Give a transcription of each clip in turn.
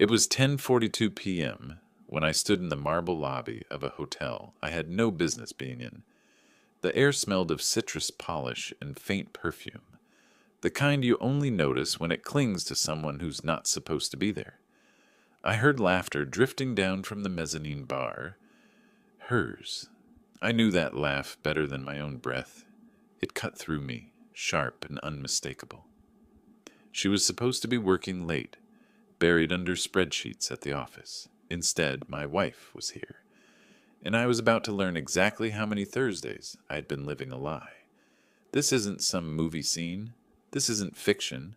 It was 10:42 p.m. when I stood in the marble lobby of a hotel I had no business being in. The air smelled of citrus polish and faint perfume, the kind you only notice when it clings to someone who's not supposed to be there. I heard laughter drifting down from the mezzanine bar. Hers. I knew that laugh better than my own breath. It cut through me, sharp and unmistakable. She was supposed to be working late, buried under spreadsheets at the office. Instead, my wife was here, and I was about to learn exactly how many Thursdays I had been living a lie. This isn't some movie scene. This isn't fiction.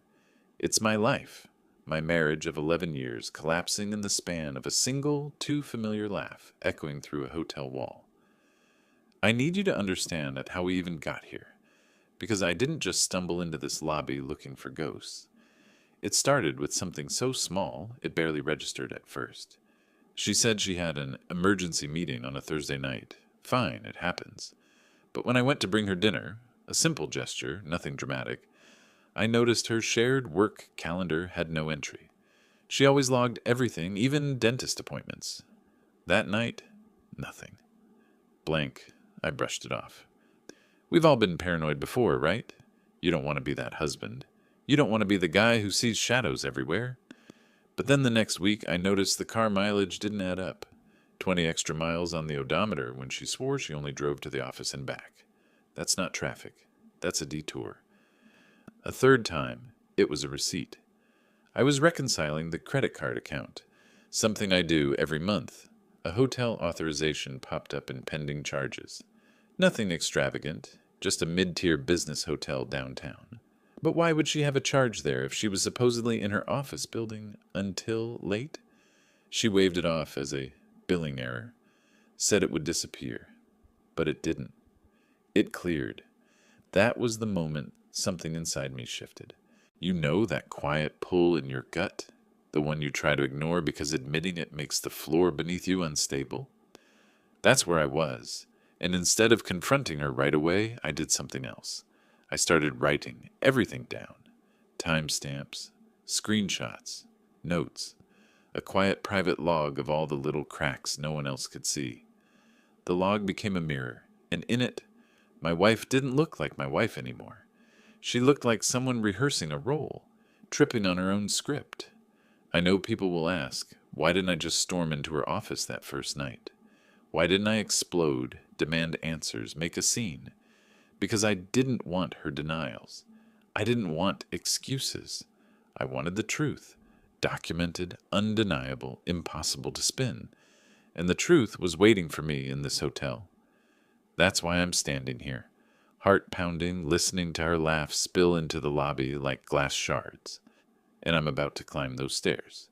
It's my life, my marriage of 11 years collapsing in the span of a single, too familiar laugh echoing through a hotel wall. I need you to understand how we even got here, because I didn't just stumble into this lobby looking for ghosts. It started with something so small it barely registered at first. She said she had an emergency meeting on a Thursday night. Fine, it happens. But when I went to bring her dinner, a simple gesture, nothing dramatic, I noticed her shared work calendar had no entry. She always logged everything, even dentist appointments. That night, nothing. Blank. I brushed it off. We've all been paranoid before, right? You don't want to be that husband. You don't want to be the guy who sees shadows everywhere. But then the next week, I noticed the car mileage didn't add up. 20 extra miles on the odometer when she swore she only drove to the office and back. That's not traffic. That's a detour. A third time, it was a receipt. I was reconciling the credit card account, something I do every month. A hotel authorization popped up in pending charges. Nothing extravagant, just a mid-tier business hotel downtown. But why would she have a charge there if she was supposedly in her office building until late? She waved it off as a billing error, said it would disappear. But it didn't. It cleared. That was the moment something inside me shifted. You know that quiet pull in your gut? The one you try to ignore because admitting it makes the floor beneath you unstable? That's where I was. And instead of confronting her right away, I did something else. I started writing everything down. Timestamps, screenshots, notes, a quiet private log of all the little cracks no one else could see. The log became a mirror, and in it, my wife didn't look like my wife anymore. She looked like someone rehearsing a role, tripping on her own script. I know people will ask, why didn't I just storm into her office that first night? Why didn't I explode, demand answers, make a scene? Because I didn't want her denials. I didn't want excuses. I wanted the truth, documented, undeniable, impossible to spin. And the truth was waiting for me in this hotel. That's why I'm standing here, heart pounding, listening to her laugh spill into the lobby like glass shards. And I'm about to climb those stairs.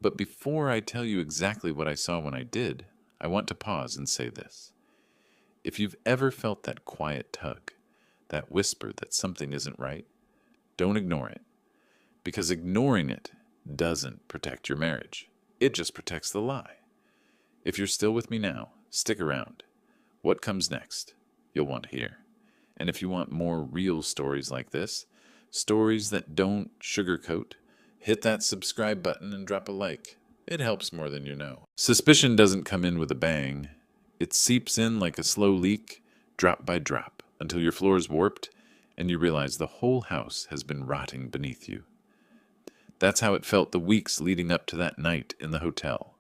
But before I tell you exactly what I saw when I did, I want to pause and say this. If you've ever felt that quiet tug, that whisper that something isn't right, don't ignore it. Because ignoring it doesn't protect your marriage. It just protects the lie. If you're still with me now, stick around. What comes next, you'll want to hear. And if you want more real stories like this, stories that don't sugarcoat, hit that subscribe button and drop a like. It helps more than you know. Suspicion doesn't come in with a bang. It seeps in like a slow leak, drop by drop, until your floor is warped and you realize the whole house has been rotting beneath you. That's how it felt the weeks leading up to that night in the hotel.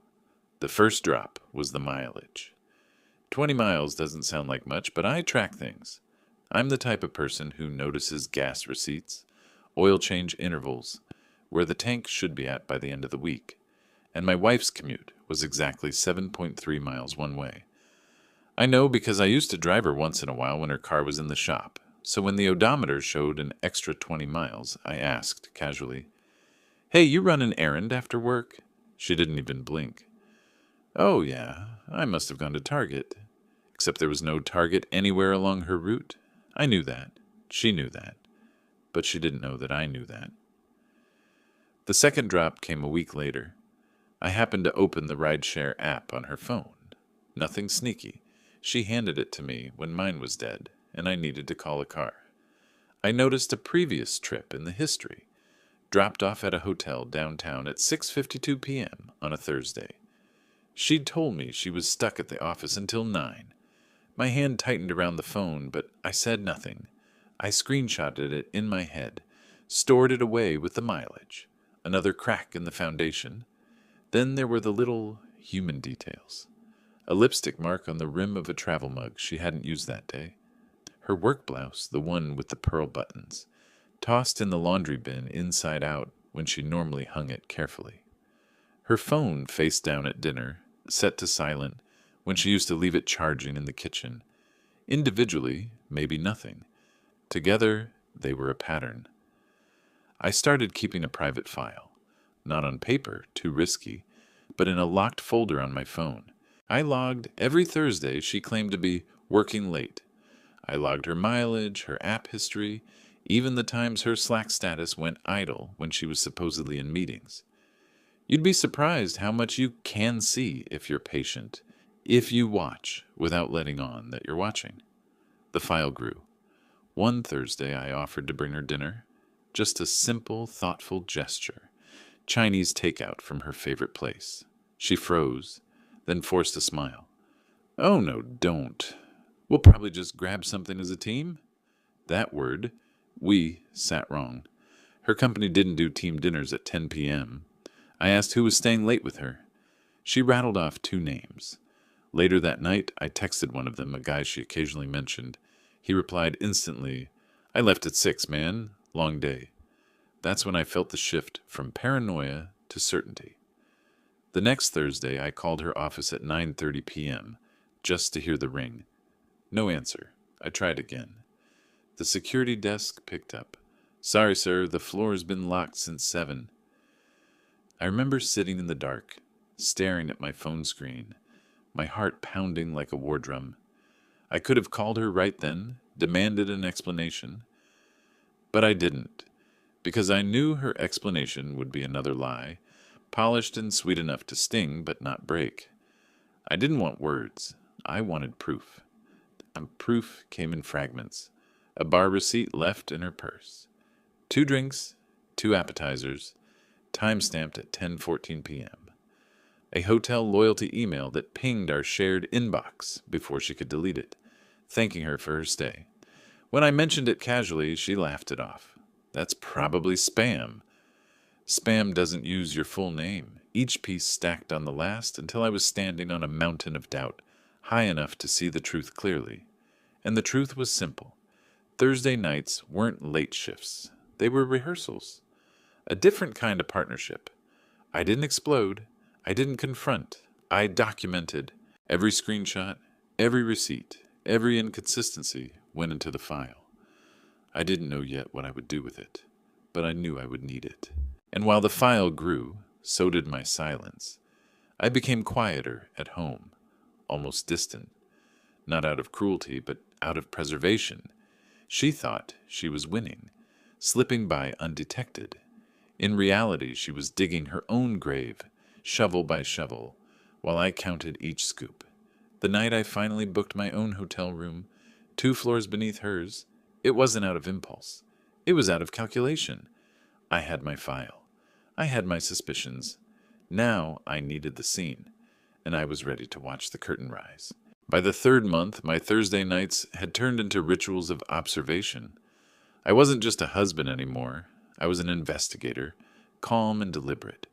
The first drop was the mileage. 20 miles doesn't sound like much, but I track things. I'm the type of person who notices gas receipts, oil change intervals, where the tank should be at by the end of the week. And my wife's commute was exactly 7.3 miles one way. I know because I used to drive her once in a while when her car was in the shop. So when the odometer showed an extra 20 miles, I asked casually, "Hey, you run an errand after work?" She didn't even blink. Oh yeah, I must have gone to Target. Except there was no Target anywhere along her route. I knew that. She knew that. But she didn't know that I knew that. The second drop came a week later. I happened to open the rideshare app on her phone. Nothing sneaky. She handed it to me when mine was dead, and I needed to call a car. I noticed a previous trip in the history. dropped off at a hotel downtown at 6:52 p.m. on a Thursday. She'd told me she was stuck at the office until 9. My hand tightened around the phone, but I said nothing. I screenshotted it in my head, stored it away with the mileage. Another crack in the foundation. Then there were the little human details. A lipstick mark on the rim of a travel mug she hadn't used that day. Her work blouse, the one with the pearl buttons, tossed in the laundry bin inside out when she normally hung it carefully. Her phone face down at dinner, set to silent when she used to leave it charging in the kitchen. Individually, maybe nothing. Together, they were a pattern. I started keeping a private file. Not on paper, too risky, but in a locked folder on my phone. I logged every Thursday she claimed to be working late. I logged her mileage, her app history, even the times her Slack status went idle when she was supposedly in meetings. You'd be surprised how much you can see if you're patient, if you watch without letting on that you're watching. The file grew. One Thursday I offered to bring her dinner. Just a simple, thoughtful gesture. Chinese takeout from her favorite place. She froze, then forced a smile. "Oh no, don't. We'll probably just grab something as a team." That word, we, sat wrong. Her company didn't do team dinners at 10 p.m. I asked who was staying late with her. She rattled off 2 names. Later that night, I texted one of them, a guy she occasionally mentioned. He replied instantly, "I left at 6, man. Long day." That's when I felt the shift from paranoia to certainty. The next Thursday, I called her office at 9:30 p.m. just to hear the ring. No answer. I tried again. The security desk picked up. "Sorry, sir, the floor has been locked since 7. I remember sitting in the dark, staring at my phone screen, my heart pounding like a war drum. I could have called her right then, demanded an explanation. But I didn't, because I knew her explanation would be another lie, polished and sweet enough to sting but not break. I didn't want words. I wanted proof. And proof came in fragments. A bar receipt left in her purse. 2 drinks, 2 appetizers, time-stamped at 10:14 p.m. A hotel loyalty email that pinged our shared inbox before she could delete it, thanking her for her stay. When I mentioned it casually, she laughed it off. "That's probably spam." Spam doesn't use your full name. Each piece stacked on the last until I was standing on a mountain of doubt, high enough to see the truth clearly. And the truth was simple. Thursday nights weren't late shifts. They were rehearsals. A different kind of partnership. I didn't explode. I didn't confront. I documented. Every screenshot, every receipt, every inconsistency went into the file. I didn't know yet what I would do with it, but I knew I would need it. And while the file grew, so did my silence. I became quieter at home, almost distant. Not out of cruelty, but out of preservation. She thought she was winning, slipping by undetected. In reality, she was digging her own grave, shovel by shovel, while I counted each scoop. The night I finally booked my own hotel room, 2 floors beneath hers, it wasn't out of impulse. It was out of calculation. I had my file. I had my suspicions. Now I needed the scene, and I was ready to watch the curtain rise. By the 3rd month, my Thursday nights had turned into rituals of observation. I wasn't just a husband anymore. I was an investigator, calm and deliberate,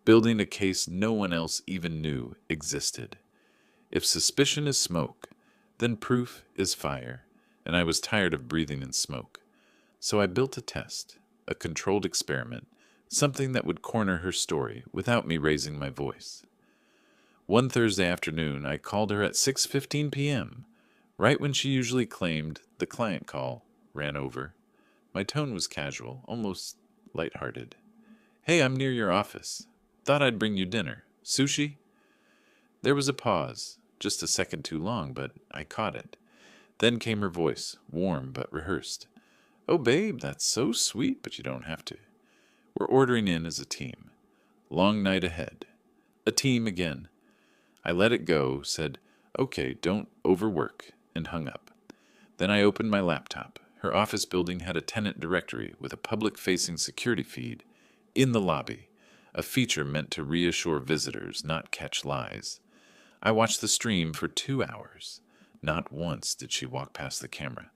building a case no one else even knew existed. If suspicion is smoke, then proof is fire, and I was tired of breathing in smoke. So I built a test, a controlled experiment, something that would corner her story without me raising my voice. One Thursday afternoon, I called her at 6:15 p.m., right when she usually claimed the client call ran over. My tone was casual, almost lighthearted. "Hey, I'm near your office. Thought I'd bring you dinner. Sushi?" There was a pause, just a second too long, but I caught it. Then came her voice, warm but rehearsed. "Oh, babe, that's so sweet, but you don't have to. We're ordering in as a team. Long night ahead. A team again." I let it go, said, "Okay, don't overwork," and hung up. Then I opened my laptop. Her office building had a tenant directory with a public-facing security feed In the lobby, a feature meant to reassure visitors, not catch lies. I watched the stream for 2 hours. Not once did she walk past the camera.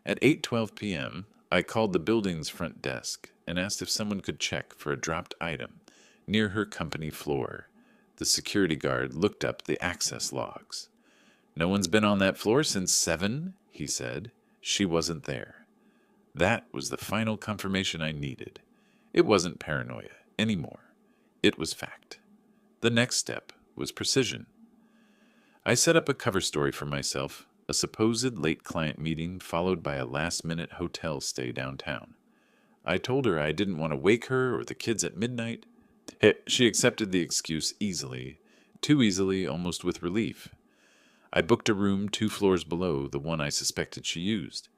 At 8:12 p.m., I called the building's front desk and asked if someone could check for a dropped item near her company floor. The security guard looked up the access logs. "No one's been on that floor since 7, he said. She wasn't there. That was the final confirmation I needed. It wasn't paranoia anymore. It was fact. The next step was precision. I set up a cover story for myself, a supposed late client meeting followed by a last-minute hotel stay downtown. I told her I didn't want to wake her or the kids at midnight. She accepted the excuse easily, too easily, almost with relief. I booked a room 2 floors below the one I suspected she used.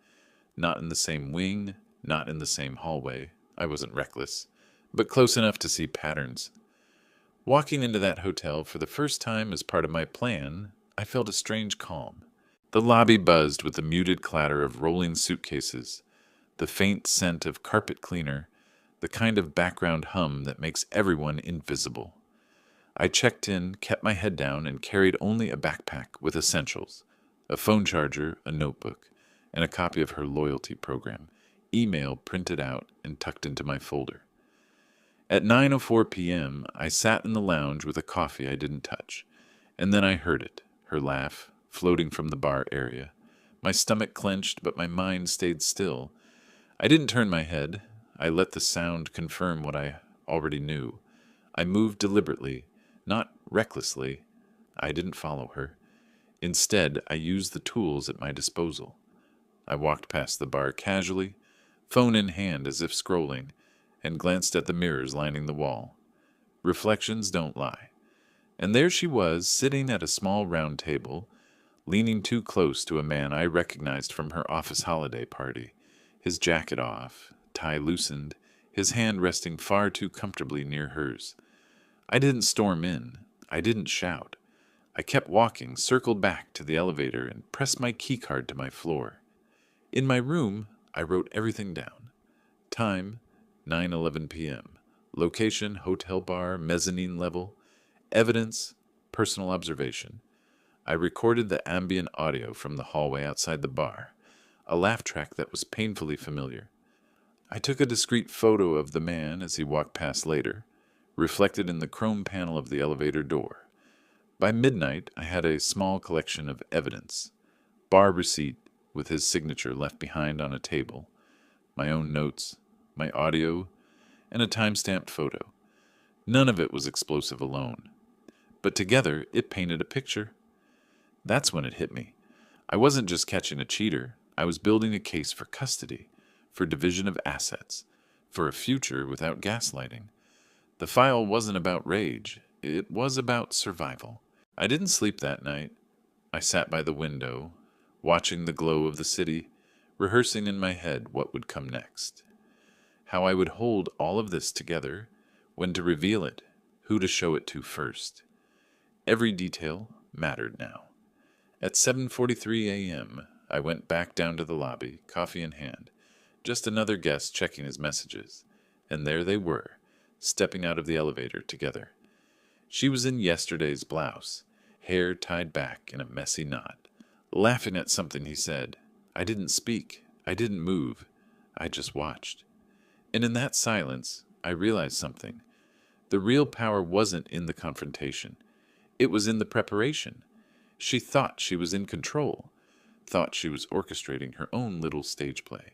Not in the same wing, not in the same hallway. I wasn't reckless, but close enough to see patterns. Walking into that hotel for the first time as part of my plan, I felt a strange calm. The lobby buzzed with the muted clatter of rolling suitcases, the faint scent of carpet cleaner, the kind of background hum that makes everyone invisible. I checked in, kept my head down, and carried only a backpack with essentials, a phone charger, a notebook, and a copy of her loyalty program, email printed out and tucked into my folder. At 9:04 p.m., I sat in the lounge with a coffee I didn't touch, and then I heard it, her laugh, floating from the bar area. My stomach clenched, but my mind stayed still. I didn't turn my head. I let the sound confirm what I already knew. I moved deliberately, not recklessly. I didn't follow her. Instead, I used the tools at my disposal. I walked past the bar casually, phone in hand as if scrolling, and glanced at the mirrors lining the wall. Reflections don't lie. And there she was, sitting at a small round table, leaning too close to a man I recognized from her office holiday party, his jacket off, tie loosened, his hand resting far too comfortably near hers. I didn't storm in. I didn't shout. I kept walking, circled back to the elevator, and pressed my keycard to my floor. In my room, I wrote everything down. Time, 9:11 p.m. Location, hotel bar, mezzanine level. Evidence, personal observation. I recorded the ambient audio from the hallway outside the bar, a laugh track that was painfully familiar. I took a discreet photo of the man as he walked past later, reflected in the chrome panel of the elevator door. By midnight, I had a small collection of evidence. Bar receipt with his signature left behind on a table, my own notes, my audio, and a time-stamped photo. None of it was explosive alone, but together it painted a picture. That's when it hit me. I wasn't just catching a cheater. I was building a case for custody, for division of assets, for a future without gaslighting. The file wasn't about rage. It was about survival. I didn't sleep that night. I sat by the window, watching the glow of the city, rehearsing in my head what would come next. How I would hold all of this together, when to reveal it, who to show it to first. Every detail mattered now. At 7:43 a.m., I went back down to the lobby, coffee in hand, just another guest checking his messages, and there they were, stepping out of the elevator together. She was in yesterday's blouse, hair tied back in a messy knot, laughing at something he said. I didn't speak. I didn't move. I just watched. And in that silence, I realized something. The real power wasn't in the confrontation. It was in the preparation. She thought she was in control, thought she was orchestrating her own little stage play.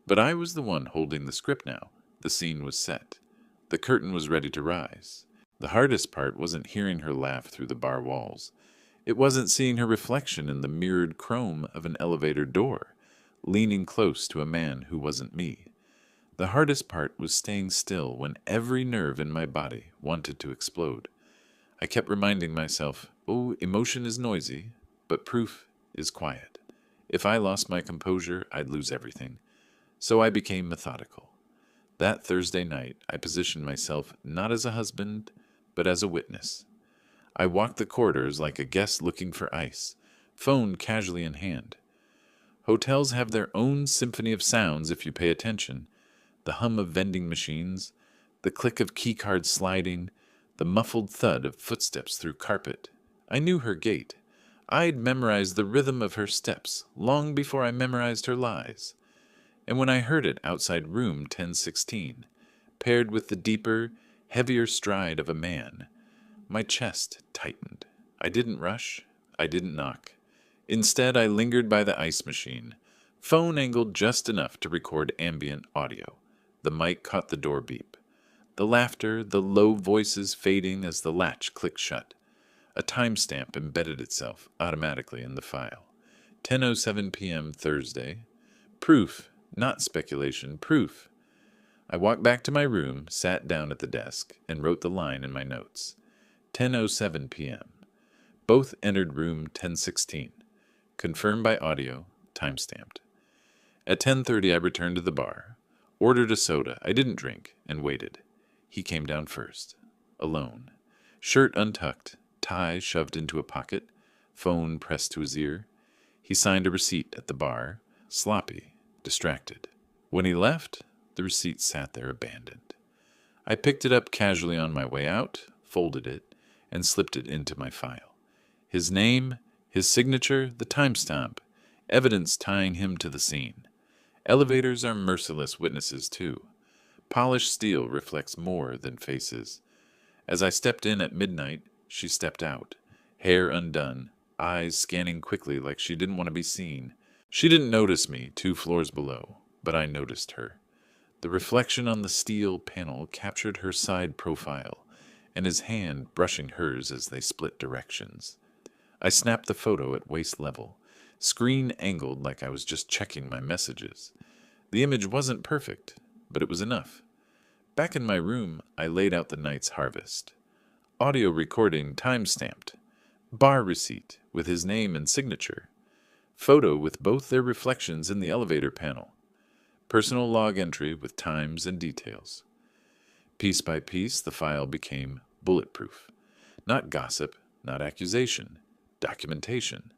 But I was the one holding the script now. The scene was set. The curtain was ready to rise. The hardest part wasn't hearing her laugh through the bar walls. It wasn't seeing her reflection in the mirrored chrome of an elevator door, leaning close to a man who wasn't me. The hardest part was staying still when every nerve in my body wanted to explode. I kept reminding myself, oh, emotion is noisy, but proof is quiet. If I lost my composure, I'd lose everything. So I became methodical. That Thursday night, I positioned myself not as a husband, but as a witness. I walked the corridors like a guest looking for ice, phone casually in hand. Hotels have their own symphony of sounds if you pay attention. The hum of vending machines, The click of keycards sliding, the muffled thud of footsteps through carpet. I knew her gait. I'd memorized the rhythm of her steps long before I memorized her lies. And when I heard it outside room 1016, paired with the deeper, heavier stride of a man, my chest tightened. I didn't rush. I didn't knock. Instead, I lingered by the ice machine, phone angled just enough to record ambient audio. The mic caught the door beep. The laughter, the low voices fading as the latch clicked shut. A timestamp embedded itself automatically in the file. 10:07 p.m. Thursday. Proof, not speculation, proof. I walked back to my room, sat down at the desk, and wrote the line in my notes. 10:07 p.m. Both entered room 1016. Confirmed by audio, timestamped. At 10:30 I returned to the bar, ordered a soda I didn't drink, and waited. He came down first, alone. Shirt untucked, tie shoved into a pocket, phone pressed to his ear. He signed a receipt at the bar, sloppy, distracted. When he left, the receipt sat there abandoned. I picked it up casually on my way out, folded it, and slipped it into my file. His name, his signature, the timestamp, evidence tying him to the scene. Elevators are merciless witnesses, too. Polished steel reflects more than faces. As I stepped in at midnight, she stepped out, hair undone, eyes scanning quickly like she didn't want to be seen. She didn't notice me 2 floors below, but I noticed her. The reflection on the steel panel captured her side profile, and his hand brushing hers as they split directions. I snapped the photo at waist level, screen angled like I was just checking my messages. The image wasn't perfect, but it was enough. Back in my room, I laid out the night's harvest. Audio recording time-stamped. Bar receipt with his name and signature. Photo with both their reflections in the elevator panel. Personal log entry with times and details. Piece by piece, the file became bulletproof. Not gossip, not accusation, documentation.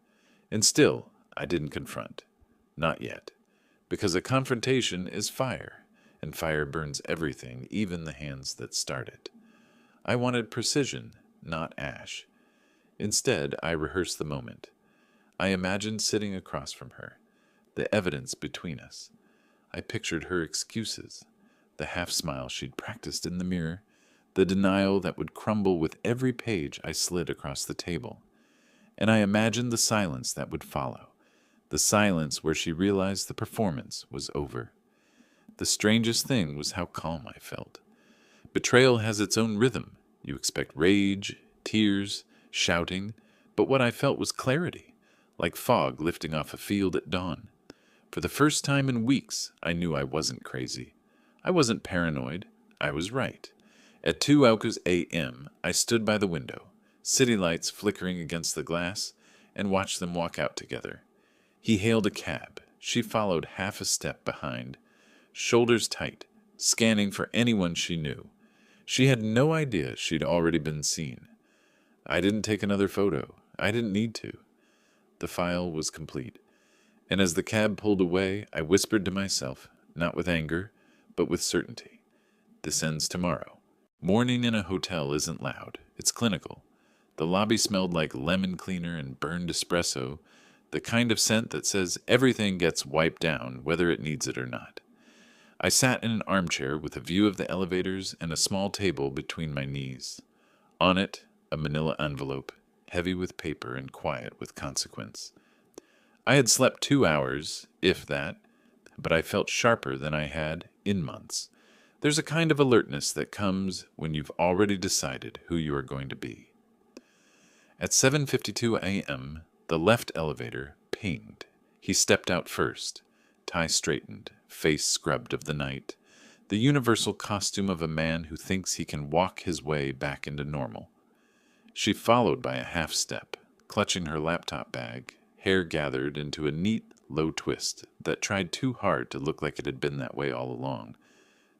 And still, I didn't confront. Not yet. Because a confrontation is fire, and fire burns everything, even the hands that start it. I wanted precision, not ash. Instead, I rehearsed the moment. I imagined sitting across from her, the evidence between us. I pictured her excuses, the half-smile she'd practiced in the mirror, the denial that would crumble with every page I slid across the table. And I imagined the silence that would follow, the silence where she realized the performance was over. The strangest thing was how calm I felt. Betrayal has its own rhythm. You expect rage, tears, shouting, but what I felt was clarity, like fog lifting off a field at dawn. For the first time in weeks, I knew I wasn't crazy. I wasn't paranoid. I was right. At 2 a.m., I stood by the window, city lights flickering against the glass, and watched them walk out together. He hailed a cab. She followed half a step behind, shoulders tight, scanning for anyone she knew. She had no idea she'd already been seen. I didn't take another photo. I didn't need to. The file was complete. And as the cab pulled away, I whispered to myself, not with anger, but with certainty. This ends tomorrow. Morning in a hotel isn't loud. It's clinical. The lobby smelled like lemon cleaner and burned espresso, the kind of scent that says everything gets wiped down, whether it needs it or not. I sat in an armchair with a view of the elevators and a small table between my knees. On it, a manila envelope, heavy with paper and quiet with consequence. I had slept 2 hours, if that, but I felt sharper than I had in months. There's a kind of alertness that comes when you've already decided who you are going to be. At 7:52 a.m., the left elevator pinged. He stepped out first, tie straightened, face scrubbed of the night, the universal costume of a man who thinks he can walk his way back into normal. She followed by a half step, clutching her laptop bag, hair gathered into a neat, low twist that tried too hard to look like it had been that way all along.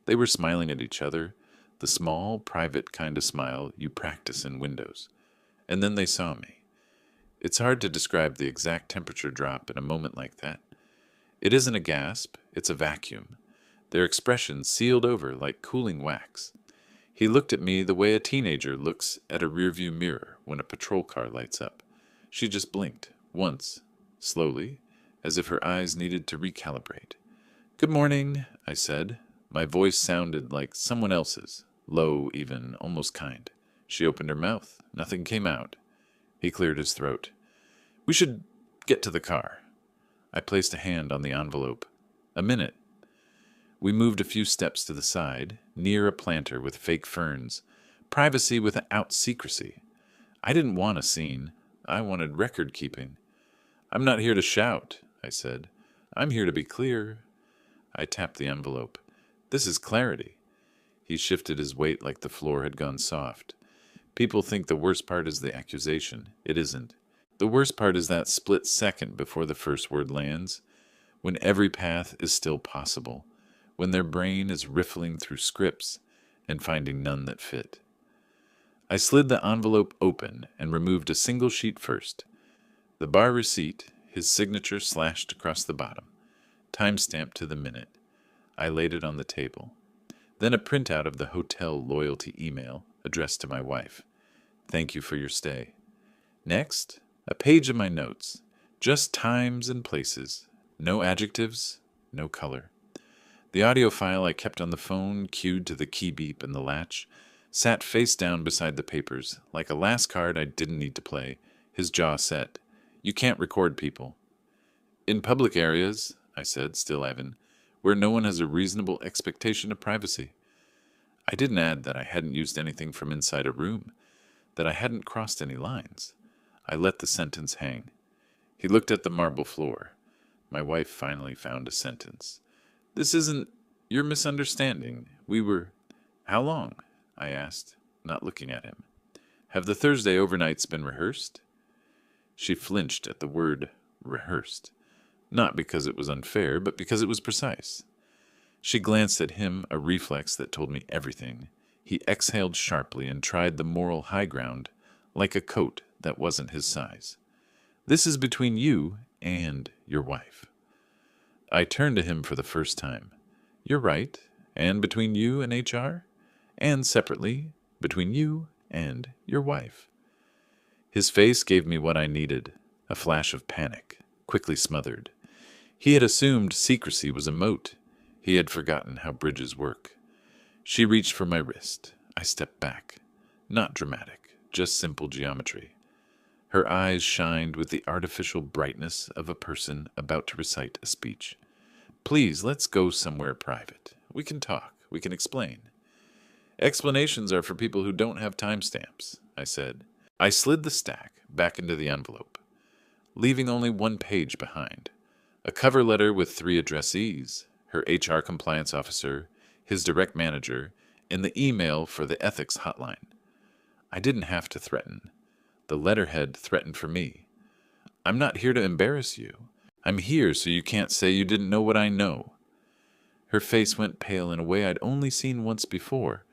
They were smiling at each other, the small, private kind of smile you practice in windows. And then they saw me. It's hard to describe the exact temperature drop in a moment like that. It isn't a gasp, it's a vacuum. Their expressions sealed over like cooling wax. He looked at me the way a teenager looks at a rearview mirror when a patrol car lights up. She just blinked, once, slowly, as if her eyes needed to recalibrate. "Good morning," I said. My voice sounded like someone else's, low even, almost kind. She opened her mouth. Nothing came out. He cleared his throat. "We should get to the car." I placed a hand on the envelope. "A minute." We moved a few steps to the side, near a planter with fake ferns. Privacy without secrecy. I didn't want a scene. I wanted record-keeping. "I'm not here to shout," I said. "I'm here to be clear." I tapped the envelope. "This is clarity." He shifted his weight like the floor had gone soft. People think the worst part is the accusation. It isn't. The worst part is that split second before the first word lands, when every path is still possible, when their brain is riffling through scripts and finding none that fit. I slid the envelope open and removed a single sheet first. The bar receipt, his signature slashed across the bottom, time-stamped to the minute. I laid it on the table. Then a printout of the hotel loyalty email addressed to my wife. "Thank you for your stay." Next, a page of my notes. Just times and places. No adjectives, no color. The audio file I kept on the phone, cued to the key beep and the latch, sat face down beside the papers, like a last card I didn't need to play, his jaw set. "You can't record people." "In public areas," I said, still Evan, "where no one has a reasonable expectation of privacy." I didn't add that I hadn't used anything from inside a room, that I hadn't crossed any lines. I let the sentence hang. He looked at the marble floor. My wife finally found a sentence. "This isn't... You're misunderstanding. We were..." "How long?" I asked, not looking at him. "Have the Thursday overnights been rehearsed?" She flinched at the word rehearsed. Not because it was unfair, but because it was precise. She glanced at him, a reflex that told me everything. He exhaled sharply and tried the moral high ground, like a coat that wasn't his size. "This is between you and your wife." I turned to him for the first time. "You're right. And between you and HR? And separately, between you and your wife." His face gave me what I needed, a flash of panic, quickly smothered. He had assumed secrecy was a moat. He had forgotten how bridges work. She reached for my wrist. I stepped back. Not dramatic, just simple geometry. Her eyes shined with the artificial brightness of a person about to recite a speech. "Please, let's go somewhere private. We can talk. We can explain." "Explanations are for people who don't have timestamps," I said. I slid the stack back into the envelope, leaving only one page behind. A cover letter with 3 addressees, her HR compliance officer, his direct manager, and the email for the ethics hotline. I didn't have to threaten. The letterhead threatened for me. "I'm not here to embarrass you. I'm here so you can't say you didn't know what I know." Her face went pale in a way I'd only seen once before,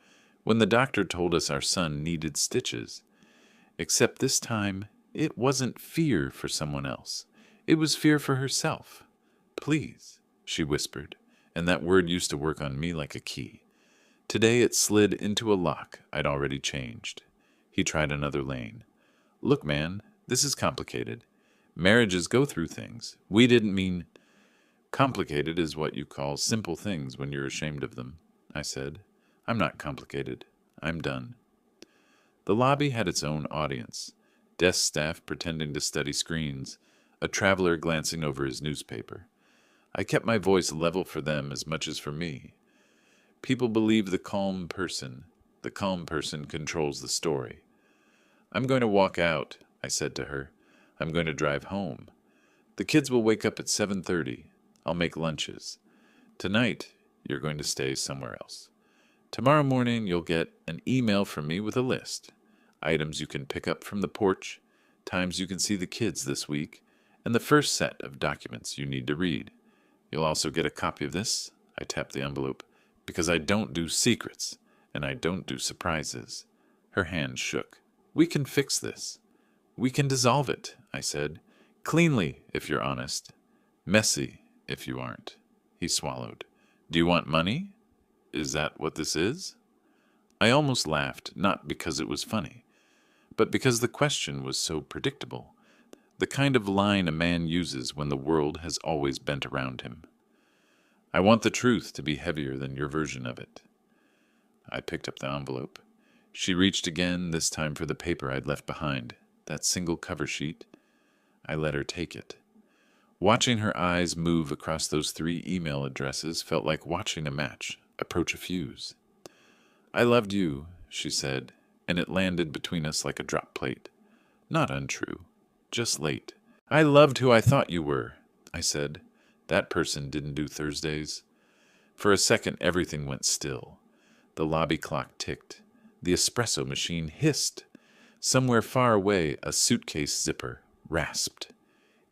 when the doctor told us our son needed stitches. Except this time, it wasn't fear for someone else. It was fear for herself. "Please," she whispered, and that word used to work on me like a key. Today it slid into a lock I'd already changed. He tried another lane. "Look, man, this is complicated. Marriages go through things. We didn't mean..." "Complicated is what you call simple things when you're ashamed of them," I said. "I'm not complicated. I'm done." The lobby had its own audience. Desk staff pretending to study screens, a traveler glancing over his newspaper. I kept my voice level for them as much as for me. People believe the calm person controls the story. "I'm going to walk out," I said to her. "I'm going to drive home. The kids will wake up at 7:30. I'll make lunches. Tonight, you're going to stay somewhere else. Tomorrow morning, you'll get an email from me with a list. Items you can pick up from the porch, times you can see the kids this week, and the first set of documents you need to read. You'll also get a copy of this," I tapped the envelope, "because I don't do secrets, and I don't do surprises." Her hand shook. "We can fix this. We can dissolve it," I said. "Cleanly, if you're honest. Messy, if you aren't." He swallowed. "Do you want money? Is that what this is?" I almost laughed, not because it was funny, but because the question was so predictable. The kind of line a man uses when the world has always bent around him. I want the truth to be heavier than your version of it. I picked up the envelope. She reached again, this time for the paper I'd left behind, that single cover sheet. I let her take it. Watching her eyes move across those 3 email addresses felt like watching a match approach a fuse. I loved you, she said, and it landed between us like a drop plate. Not untrue, just late. I loved who I thought you were, I said. That person didn't do Thursdays. For a second, everything went still. The lobby clock ticked. The espresso machine hissed. Somewhere far away, a suitcase zipper rasped.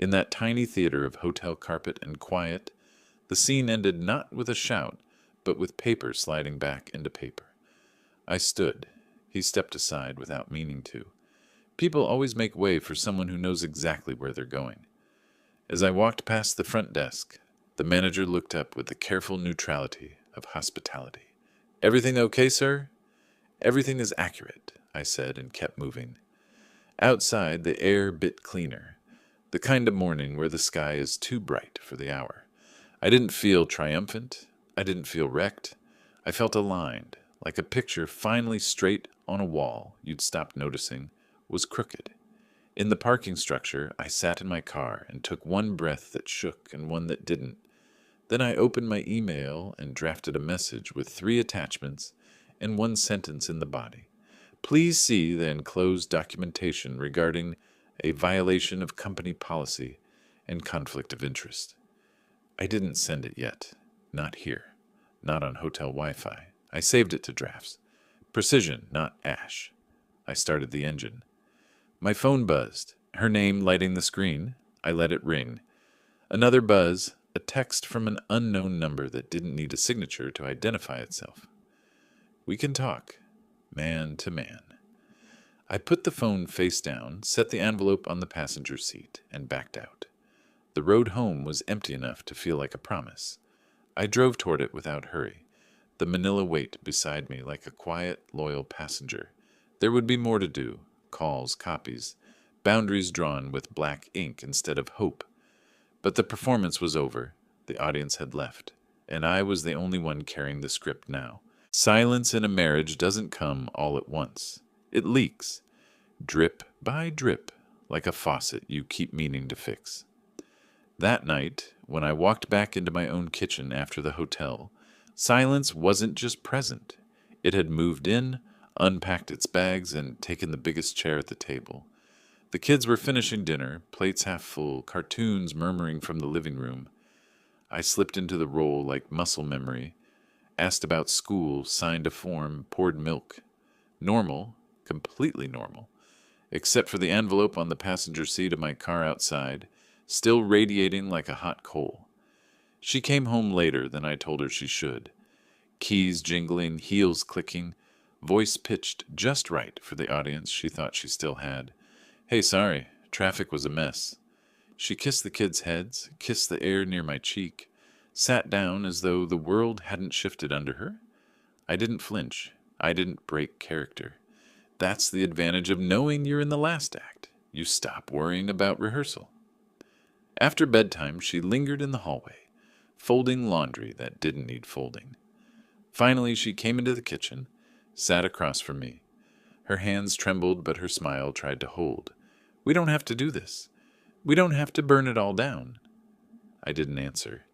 In that tiny theater of hotel carpet and quiet, the scene ended not with a shout, but with paper sliding back into paper. I stood. He stepped aside without meaning to. People always make way for someone who knows exactly where they're going. As I walked past the front desk, the manager looked up with the careful neutrality of hospitality. "Everything okay, sir?" "Everything is accurate," I said, and kept moving. Outside, the air bit cleaner, the kind of morning where the sky is too bright for the hour. I didn't feel triumphant. I didn't feel wrecked. I felt aligned, like a picture finally straight on a wall you'd stopped noticing was crooked. In the parking structure, I sat in my car and took one breath that shook and one that didn't. Then I opened my email and drafted a message with 3 attachments and 1 sentence in the body. Please see the enclosed documentation regarding a violation of company policy and conflict of interest. I didn't send it yet. Not here. Not on hotel Wi-Fi. I saved it to drafts. Precision, not ash. I started the engine. My phone buzzed. Her name lighting the screen. I let it ring. Another buzz, a text from an unknown number that didn't need a signature to identify itself. We can talk, man to man. I put the phone face down, set the envelope on the passenger seat, and backed out. The road home was empty enough to feel like a promise. I drove toward it without hurry, the manila weight beside me like a quiet, loyal passenger. There would be more to do, calls, copies, boundaries drawn with black ink instead of hope. But the performance was over, the audience had left, and I was the only one carrying the script now. Silence in a marriage doesn't come all at once. It leaks, drip by drip, like a faucet you keep meaning to fix. That night, when I walked back into my own kitchen after the hotel, silence wasn't just present. It had moved in, unpacked its bags, and taken the biggest chair at the table. The kids were finishing dinner, plates half full, cartoons murmuring from the living room. I slipped into the role like muscle memory, asked about school, signed a form, poured milk. Normal, completely normal, except for the envelope on the passenger seat of my car outside, still radiating like a hot coal. She came home later than I told her she should. Keys jingling, heels clicking, voice pitched just right for the audience she thought she still had. "Hey, sorry, traffic was a mess." She kissed the kids' heads, kissed the air near my cheek, sat down as though the world hadn't shifted under her. I didn't flinch. I didn't break character. That's the advantage of knowing you're in the last act. You stop worrying about rehearsal. After bedtime, she lingered in the hallway, folding laundry that didn't need folding. Finally, she came into the kitchen, sat across from me. Her hands trembled, but her smile tried to hold. "We don't have to do this. We don't have to burn it all down." I didn't answer.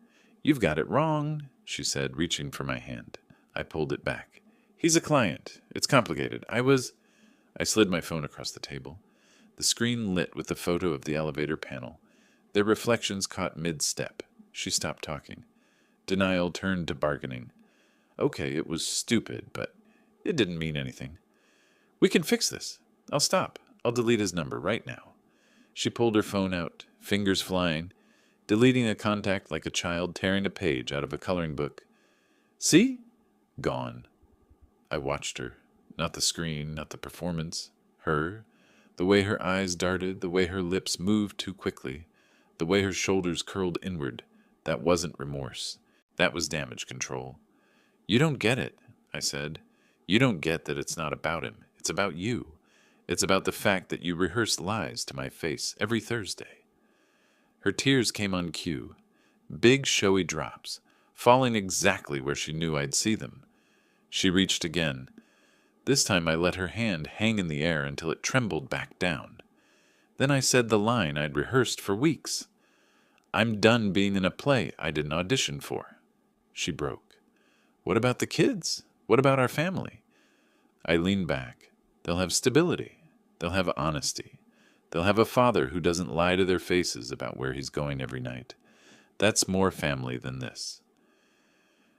"You've got it wrong," she said, reaching for my hand. I pulled it back. "He's a client. It's complicated. I slid my phone across the table. The screen lit with the photo of the elevator panel. Their reflections caught mid-step. She stopped talking. Denial turned to bargaining. Okay, it was stupid, but it didn't mean anything. "We can fix this. I'll stop. I'll delete his number right now." She pulled her phone out, fingers flying, deleting a contact like a child tearing a page out of a coloring book. "See? Gone." I watched her. Not the screen, not the performance. Her. The way her eyes darted, the way her lips moved too quickly, the way her shoulders curled inward. That wasn't remorse. That was damage control. "You don't get it," I said. You don't get that it's not about him. It's about you. It's about the fact that you rehearse lies to my face every Thursday. Her tears came on cue, big showy drops, falling exactly where she knew I'd see them. She reached again. This time I let her hand hang in the air until it trembled back down. Then I said the line I'd rehearsed for weeks. I'm done being in a play I didn't audition for. She broke. What about the kids? What about our family? I leaned back. They'll have stability. They'll have honesty. They'll have a father who doesn't lie to their faces about where he's going every night. That's more family than this.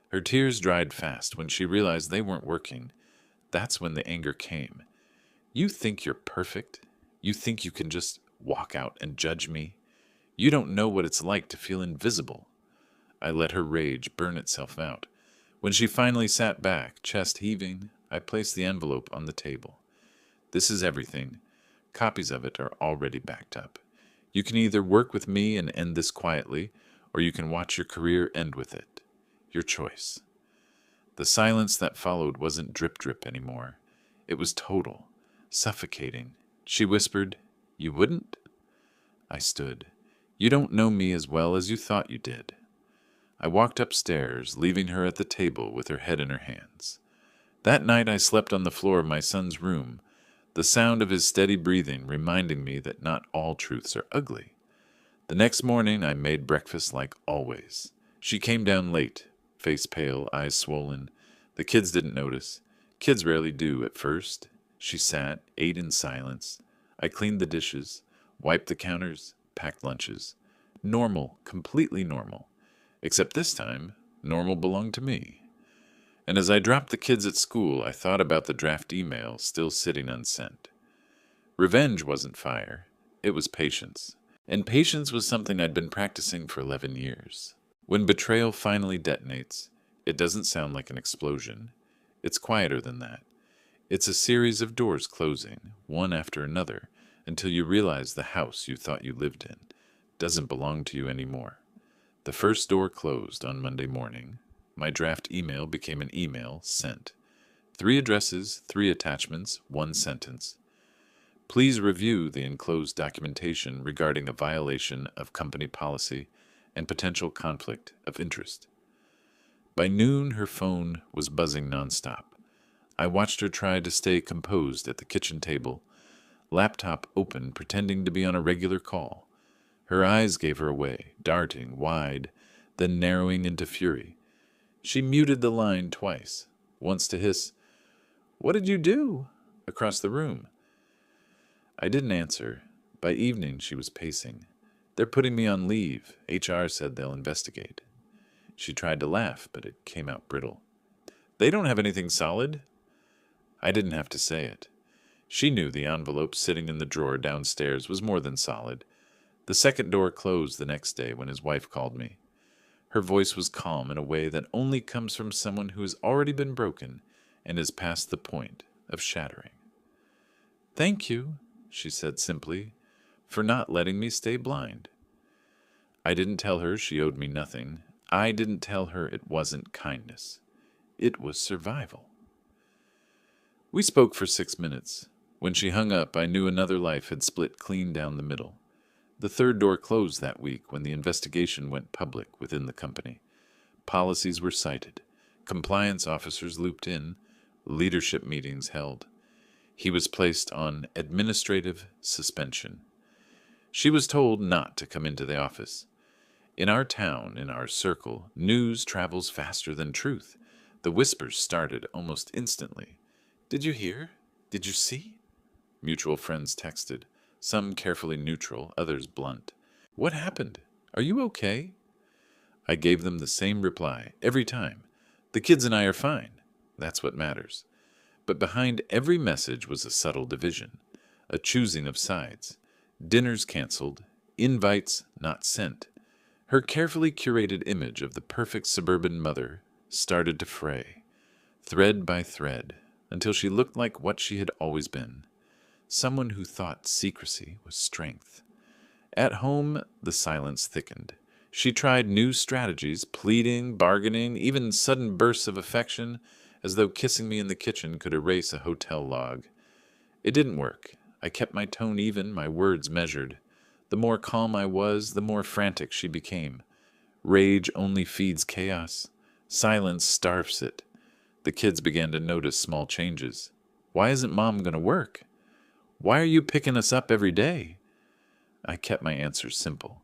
Her tears dried fast when she realized they weren't working. That's when the anger came. You think you're perfect? You think you can just walk out and judge me? You don't know what it's like to feel invisible. I let her rage burn itself out. When she finally sat back, chest heaving, I placed the envelope on the table. This is everything. Copies of it are already backed up. You can either work with me and end this quietly, or you can watch your career end with it. Your choice. The silence that followed wasn't drip-drip anymore. It was total, suffocating. She whispered, "You wouldn't?" I stood. "You don't know me as well as you thought you did." I walked upstairs, leaving her at the table with her head in her hands. That night I slept on the floor of my son's room, the sound of his steady breathing reminding me that not all truths are ugly. The next morning I made breakfast like always. She came down late, face pale, eyes swollen. The kids didn't notice. Kids rarely do at first. She sat, ate in silence. I cleaned the dishes, wiped the counters, packed lunches. Normal, completely normal. Except this time, normal belonged to me. And as I dropped the kids at school, I thought about the draft email still sitting unsent. Revenge wasn't fire. It was patience. And patience was something I'd been practicing for 11 years. When betrayal finally detonates, it doesn't sound like an explosion. It's quieter than that. It's a series of doors closing, one after another, until you realize the house you thought you lived in doesn't belong to you anymore. The first door closed on Monday morning. My draft email became an email sent. 3 addresses, 3 attachments, 1 sentence. Please review the enclosed documentation regarding a violation of company policy and potential conflict of interest. By noon, her phone was buzzing nonstop. I watched her try to stay composed at the kitchen table, laptop open, pretending to be on a regular call. Her eyes gave her away, darting wide, then narrowing into fury. She muted the line twice, once to hiss, "What did you do?" across the room. I didn't answer. By evening, she was pacing. "They're putting me on leave. HR said they'll investigate." She tried to laugh, but it came out brittle. "They don't have anything solid." I didn't have to say it. She knew the envelope sitting in the drawer downstairs was more than solid. The second door closed the next day when his wife called me. Her voice was calm in a way that only comes from someone who has already been broken and is past the point of shattering. "Thank you," she said simply, "for not letting me stay blind." I didn't tell her she owed me nothing. I didn't tell her it wasn't kindness. It was survival. We spoke for 6 minutes. When she hung up, I knew another life had split clean down the middle. The third door closed that week when the investigation went public within the company. Policies were cited, compliance officers looped in, leadership meetings held. He was placed on administrative suspension. She was told not to come into the office. In our town, in our circle, news travels faster than truth. The whispers started almost instantly. "Did you hear? Did you see?" Mutual friends texted, some carefully neutral, others blunt. "What happened? Are you okay?" I gave them the same reply every time. "The kids and I are fine. That's what matters." But behind every message was a subtle division, a choosing of sides. Dinners canceled, invites not sent. Her carefully curated image of the perfect suburban mother started to fray, thread by thread, until she looked like what she had always been, someone who thought secrecy was strength. At home, the silence thickened. She tried new strategies, pleading, bargaining, even sudden bursts of affection, as though kissing me in the kitchen could erase a hotel log. It didn't work. I kept my tone even, my words measured. The more calm I was, the more frantic she became. Rage only feeds chaos. Silence starves it. The kids began to notice small changes. Why isn't Mom going to work? Why are you picking us up every day? I kept my answers simple.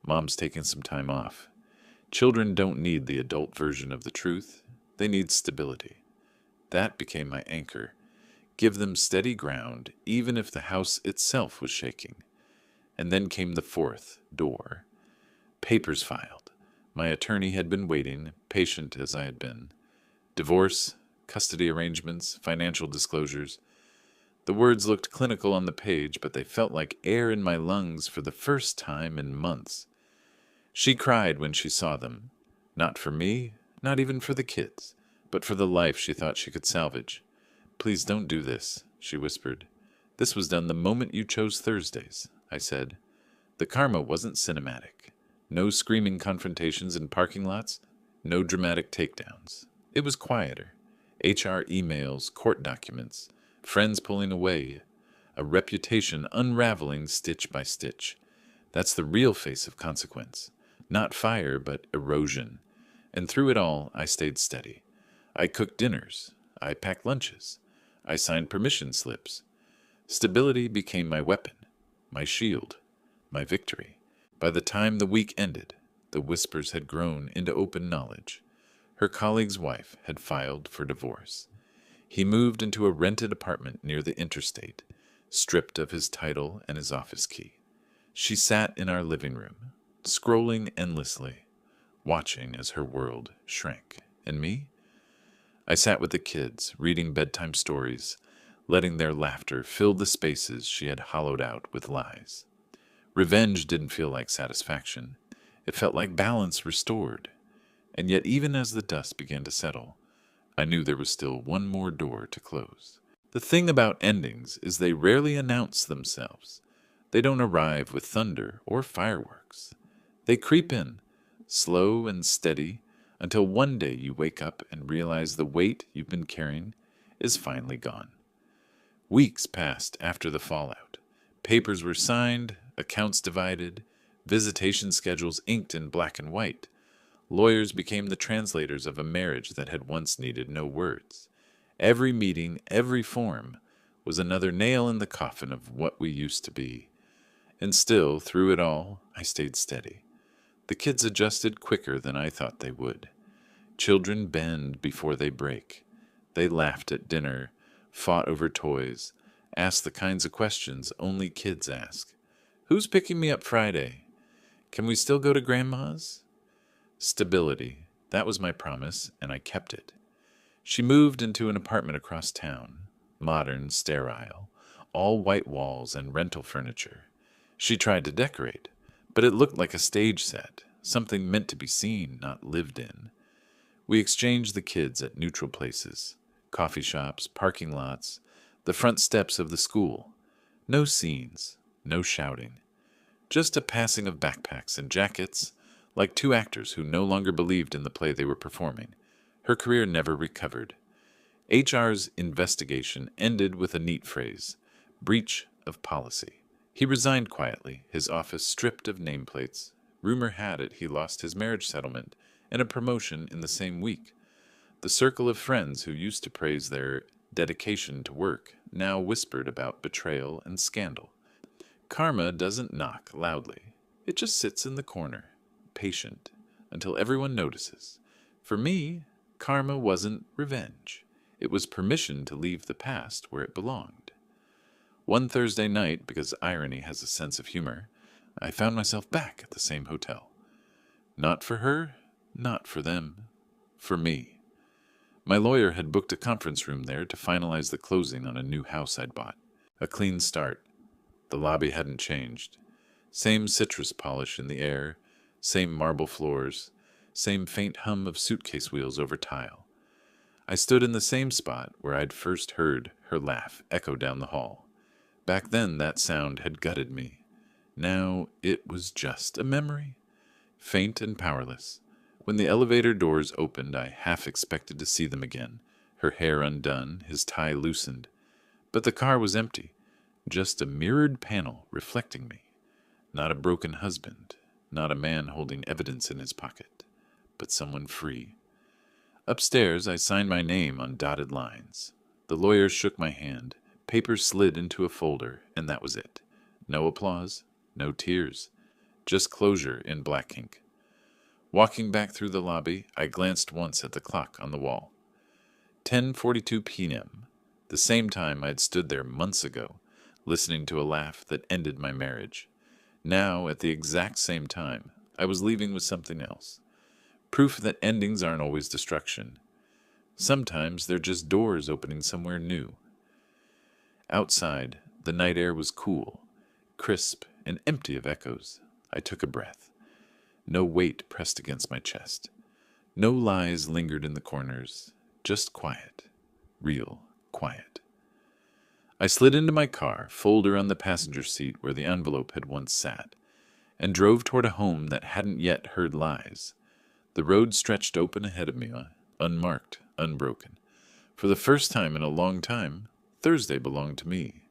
Mom's taking some time off. Children don't need the adult version of the truth. They need stability. That became my anchor. Give them steady ground, even if the house itself was shaking. And then came the fourth door. Papers filed. My attorney had been waiting, patient as I had been. Divorce, custody arrangements, financial disclosures. The words looked clinical on the page, but they felt like air in my lungs for the first time in months. She cried when she saw them. Not for me, not even for the kids, but for the life she thought she could salvage. Please don't do this, she whispered. This was done the moment you chose Thursdays, I said. The karma wasn't cinematic. No screaming confrontations in parking lots, no dramatic takedowns. It was quieter. HR emails, court documents, friends pulling away, a reputation unraveling stitch by stitch. That's the real face of consequence. Not fire, but erosion. And through it all, I stayed steady. I cooked dinners. I packed lunches. I signed permission slips. Stability became my weapon, my shield, my victory. By the time the week ended, the whispers had grown into open knowledge. Her colleague's wife had filed for divorce. He moved into a rented apartment near the interstate, stripped of his title and his office key. She sat in our living room, scrolling endlessly, watching as her world shrank. And me? I sat with the kids, reading bedtime stories, letting their laughter fill the spaces she had hollowed out with lies. Revenge didn't feel like satisfaction. It felt like balance restored. And yet even as the dust began to settle, I knew there was still one more door to close. The thing about endings is they rarely announce themselves. They don't arrive with thunder or fireworks. They creep in, slow and steady, until one day you wake up and realize the weight you've been carrying is finally gone. Weeks passed after the fallout. Papers were signed, accounts divided, visitation schedules inked in black and white. Lawyers became the translators of a marriage that had once needed no words. Every meeting, every form, was another nail in the coffin of what we used to be. And still, through it all, I stayed steady. The kids adjusted quicker than I thought they would. Children bend before they break. They laughed at dinner, fought over toys, asked the kinds of questions only kids ask. Who's picking me up Friday? Can we still go to Grandma's? Stability. That was my promise, and I kept it. She moved into an apartment across town, modern, sterile, all white walls and rental furniture. She tried to decorate, but it looked like a stage set, something meant to be seen, not lived in. We exchanged the kids at neutral places, coffee shops, parking lots, the front steps of the school. No scenes, no shouting. Just a passing of backpacks and jackets, like two actors who no longer believed in the play they were performing. Her career never recovered. HR's investigation ended with a neat phrase, breach of policy. He resigned quietly, his office stripped of nameplates. Rumor had it he lost his marriage settlement and a promotion in the same week. The circle of friends who used to praise their dedication to work now whispered about betrayal and scandal. Karma doesn't knock loudly. It just sits in the corner, patient, until everyone notices. For me, karma wasn't revenge. It was permission to leave the past where it belonged. One Thursday night, because irony has a sense of humor, I found myself back at the same hotel. Not for her, not for them, for me. My lawyer had booked a conference room there to finalize the closing on a new house I'd bought. A clean start. The lobby hadn't changed. Same citrus polish in the air, same marble floors, same faint hum of suitcase wheels over tile. I stood in the same spot where I'd first heard her laugh echo down the hall. Back then that sound had gutted me. Now it was just a memory, faint and powerless. When the elevator doors opened, I half expected to see them again, her hair undone, his tie loosened. But the car was empty, just a mirrored panel reflecting me. Not a broken husband, not a man holding evidence in his pocket, but someone free. Upstairs, I signed my name on dotted lines. The lawyer shook my hand. Papers slid into a folder, and that was it. No applause, no tears, just closure in black ink. Walking back through the lobby, I glanced once at the clock on the wall. 10:42 p.m., the same time I had stood there months ago, listening to a laugh that ended my marriage. Now, at the exact same time, I was leaving with something else. Proof that endings aren't always destruction. Sometimes they're just doors opening somewhere new. Outside, the night air was cool, crisp, and empty of echoes. I took a breath. No weight pressed against my chest. No lies lingered in the corners. Just quiet. Real quiet. I slid into my car, folder on the passenger seat where the envelope had once sat, and drove toward a home that hadn't yet heard lies. The road stretched open ahead of me, unmarked, unbroken. For the first time in a long time, Thursday belonged to me.